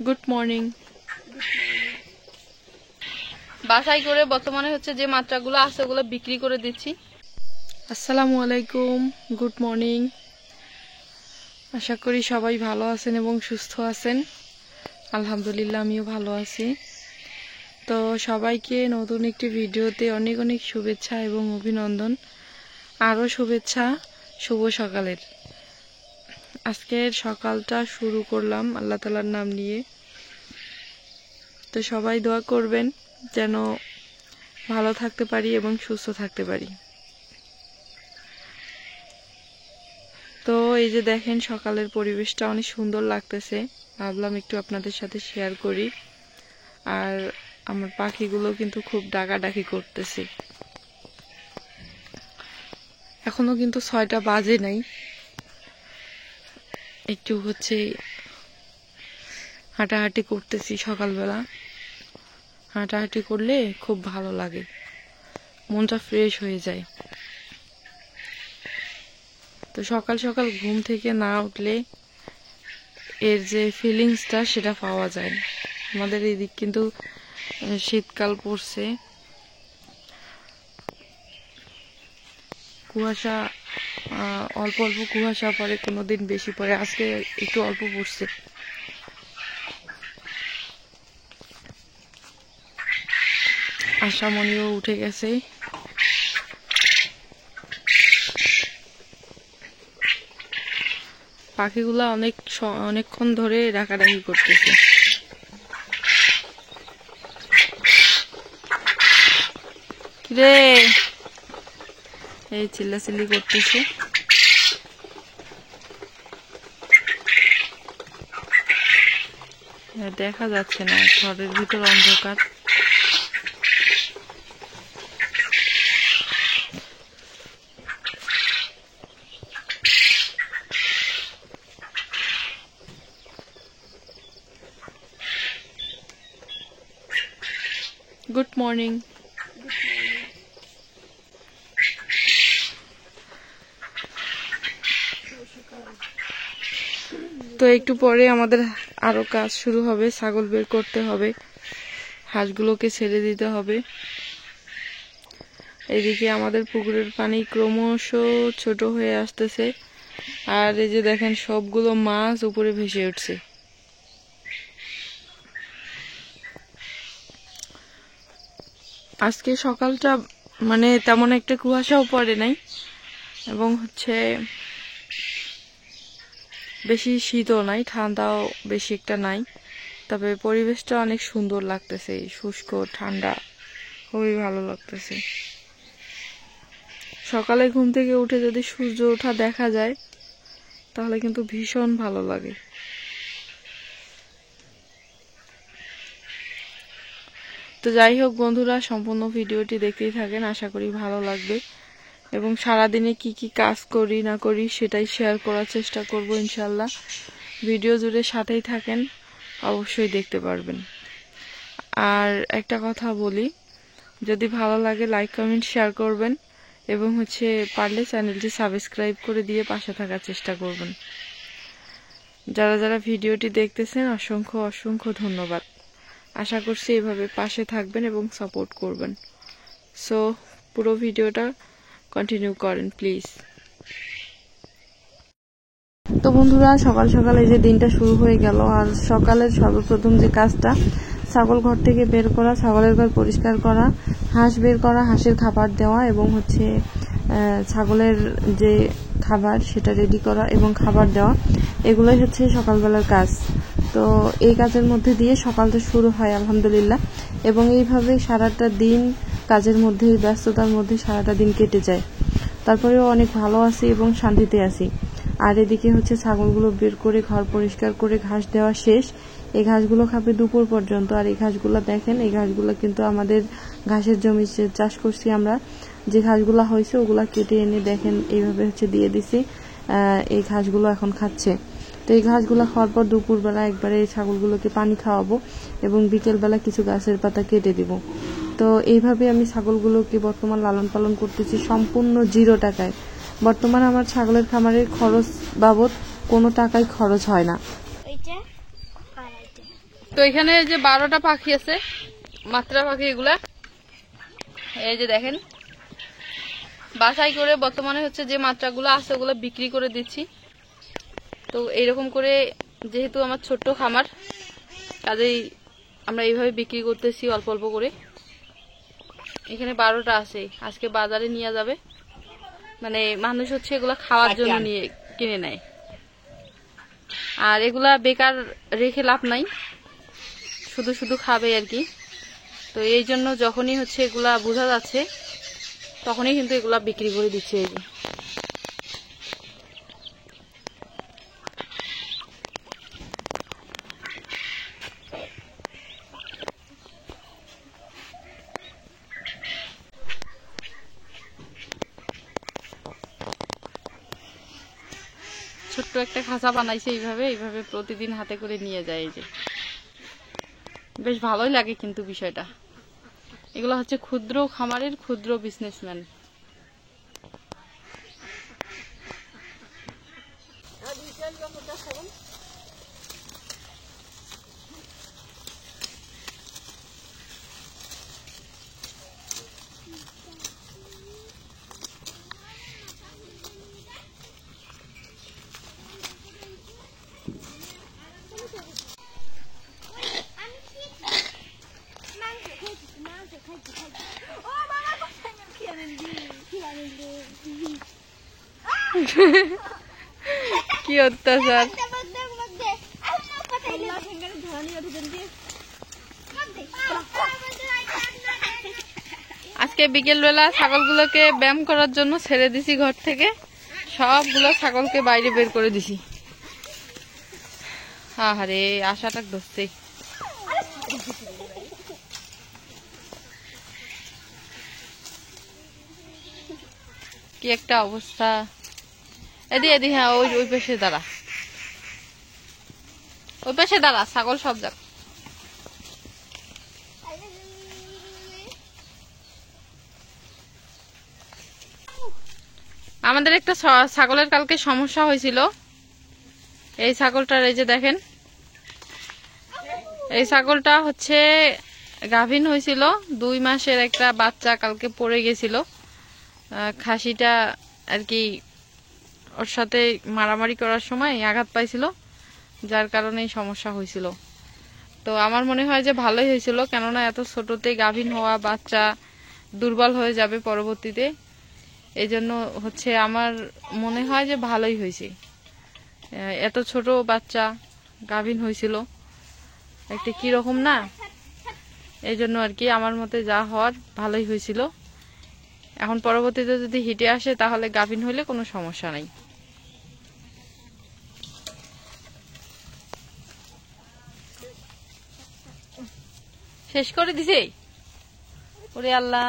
Good morning. বাসায় করে বর্তমানে হচ্ছে যে মাত্রাগুলো আছে ওগুলো বিক্রি করে দিচ্ছি। আসসালামু আলাইকুম, গুড মর্নিং। আশা করি সবাই ভালো আছেন এবং সুস্থ আছেন। আলহামদুলিল্লাহ আমিও ভালো আছি। তো সবাইকে নতুন একটি ভিডিওতে অনেক অনেক শুভেচ্ছা এবং অভিনন্দন। আরও শুভেচ্ছা শুভ সকালের। আজকের সকালটা শুরু করলাম আল্লাহ তাআলার নাম নিয়ে। তো সবাই দোয়া করবেন যেন ভালো থাকতে পারি এবং সুস্থ থাকতে পারি। তো এই যে দেখেন সকালের পরিবেশটা অনেক সুন্দর লাগতেছে, ভাবলাম একটু আপনাদের সাথে শেয়ার করি। আর আমার পাখিগুলো কিন্তু খুব ডাকাডাকি করতেছে। এখনো কিন্তু 6টা বাজে নাই, একটু হচ্ছে হাঁটাহাঁটি করতেছি। সকালবেলা হাঁটাহাঁটি করলে খুব ভালো লাগে, মনটা ফ্রেশ হয়ে যায়। তো সকাল সকাল ঘুম থেকে না উঠলে এর যে ফিলিংসটা সেটা পাওয়া যায় না। আমাদের এদিক কিন্তু শীতকাল পড়ছে, কুয়াশা অল্প অল্প কুয়াশা পড়ে, কোনোদিন বেশি পড়ে, আজকে একটু অল্প পড়ছে। আশামণিও উঠে গেছে। পাখিগুলা অনেকক্ষণ ধরে ডাকাডাকি করতেছে। রে এই চিল্লাচিল্লি করতেছে। দেখা যাচ্ছে না, ঘরের ভিতর অন্ধকার। Good morning. তো একটু পরে আমাদের আরো কাজ শুরু হবে, ছাগল বের করতে হবে, হাঁসগুলোকে ছেড়ে দিতে হবে। এদিকে আমাদের পুকুরের পানি ক্রমশ ছোট হয়ে আসতেছে, আর এই যে দেখেন সবগুলো মাছ উপরে ভেসে উঠছে। আজকে সকালটা মানে তেমন একটা কুয়াশাও পড়ে নাই এবং হচ্ছে বেশি শীতও নাই, ঠান্ডাও বেশি একটা নাই। তবে পরিবেশটা অনেক সুন্দর লাগতেছে, শুষ্ক ঠান্ডা, খুবই ভালো লাগতেছে। সকালে ঘুম থেকে উঠে যদি সূর্য ওঠা দেখা যায় তাহলে কিন্তু ভীষণ ভালো লাগে। তো যাই হোক বন্ধুরা, সম্পূর্ণ ভিডিওটি দেখতেই থাকেন, আশা করি ভালো লাগবে। এবং সারাদিনে কি কি কাজ করি না করি সেটাই শেয়ার করার চেষ্টা করব ইনশাল্লাহ। ভিডিও জুড়ে সাথেই থাকেন, অবশ্যই দেখতে পারবেন। আর একটা কথা বলি, যদি ভালো লাগে লাইক কমেন্ট শেয়ার করবেন এবং হচ্ছে পারলে চ্যানেলটি সাবস্ক্রাইব করে দিয়ে পাশে থাকার চেষ্টা করবেন। যারা যারা ভিডিওটি দেখতেছেন অসংখ্য অসংখ্য ধন্যবাদ। আশা করছি এভাবে পাশে থাকবেন এবং সাপোর্ট করবেন। সো পুরো ভিডিওটা কন্টিনিউ করেন প্লিজ। তো বন্ধুরা, সকাল সকাল এই যে দিনটা শুরু হয়ে গেল। আর সকালের সর্বপ্রথম যে কাজটা, ছাগল ঘর থেকে বের করা, ছাগলের ঘর পরিষ্কার করা, হাঁস বের করা, হাঁসের খাবার দেওয়া এবং হচ্ছে ছাগলের যে খাবার সেটা রেডি করা এবং খাবার দেওয়া, এগুলোই হচ্ছে সকালবেলার কাজ। তো এই কাজের মধ্যে দিয়ে সকালটা শুরু হয় আলহামদুলিল্লাহ। এবং এইভাবে সারাটা দিন কাজের মধ্যে, ব্যস্ততার মধ্যে সারাটা দিন কেটে যায়। তারপরেও অনেক ভালো আছি এবং শান্তিতে আছি। আর এদিকে হচ্ছে ছাগলগুলো বের করে ঘর পরিষ্কার করে ঘাস দেওয়া শেষ। এই ঘাসগুলো খাবে দুপুর পর্যন্ত। আর এই ঘাসগুলো দেখেন, এই ঘাসগুলো কিন্তু আমাদের ঘাসের জমি চাষ করছি আমরা, যে ঘাসগুলো হয়েছে ওগুলা কেটে এনে দেখেন এইভাবে হচ্ছে দিয়ে দিছি। এই ঘাসগুলো এখন খাচ্ছে। তো এই ঘাসগুলো খাওয়ার পর দুপুরবেলা একবারে এই ছাগলগুলোকে পানি খাওয়াবো এবং বিকেলবেলা কিছু গাছের পাতা কেটে দিব। তো এইভাবে আমি ছাগলগুলোকে বর্তমান লালন পালন করতেছি সম্পূর্ণ 0 টাকায়। বর্তমানে আমার ছাগলের খামারের খরচ বাবদ কোনো টাকাই খরচ হয় না। তো এখানে যে 12টা পাখি আছে, মাত্রা পাখি এগুলা, এই যে দেখেন বাছাই করে বর্তমানে হচ্ছে যে মাত্রাগুলো আছে ওগুলো বিক্রি করে দিচ্ছি। তো এইরকম করে যেহেতু আমার ছোট্ট খামার, কাজেই আমরা এইভাবে বিক্রি করতেছি অল্প অল্প করে। এখানে 12টা আছে, আজকে বাজারে নিয়ে যাবে, মানে মানুষ হচ্ছে এগুলা খাওয়ার জন্য নিয়ে কিনে নেয়। আর এগুলা বেকার রেখে লাভ নাই, শুধু শুধু খাবে আর কি। তো এই জন্য যখনই হচ্ছে এগুলা বোঝা যাচ্ছে তখনই কিন্তু এগুলা বিক্রি করে দিচ্ছে। এই যে ছোট্ট একটা খাঁচা বানাইছে, এইভাবে এইভাবে প্রতিদিন হাতে করে নিয়ে যায়। এই যে বেশ ভালোই লাগে কিন্তু বিষয়টা। এগুলো হচ্ছে ক্ষুদ্র খামারের ক্ষুদ্র বিজনেসম্যান। কি অত্যাচার! আজকে বিকেল বেলা ছাগলগুলোকে ব্যায়াম করার জন্য ছেড়ে দিছি ঘর থেকে, সবগুলো ছাগলকে বাইরে বের করে দিছি। আহারে আশাটা ধরছে। কি একটা অবস্থা! এদি হ্যাঁ, ওই পাশে দাঁড়া, ওই পাশে দাঁড়া, ছাগল সব যাক। আমাদের একটা ছাগলের কালকে সমস্যা হয়েছিল। এই ছাগলটার, এই যে দেখেন, এই ছাগলটা হচ্ছে গাভীন হয়েছিল, 2 মাসের একটা বাচ্চা কালকে পড়ে গেছিল। খাসিটা আর কি ওর সাথে মারামারি করার সময় আঘাত পাইছিল, যার কারণে সমস্যা হয়েছিল। তো আমার মনে হয় যে ভালোই হয়েছিল, কেননা এত ছোটতে গাভীন হওয়া বাচ্চা দুর্বল হয়ে যাবে পরবর্তীতে। এই জন্য হচ্ছে আমার মনে হয় যে ভালোই হয়েছে। এত ছোট বাচ্চা গাভীন হয়েছিল, একটা কিরকম না, এই জন্য আর কি আমার মতে যা হওয়ার ভালোই হয়েছিল। এখন পরবর্তীতে যদি হিটে আসে তাহলে গাভীন হইলে কোনো সমস্যা নাই। শেষ করে দিছে, ওরে আল্লাহ।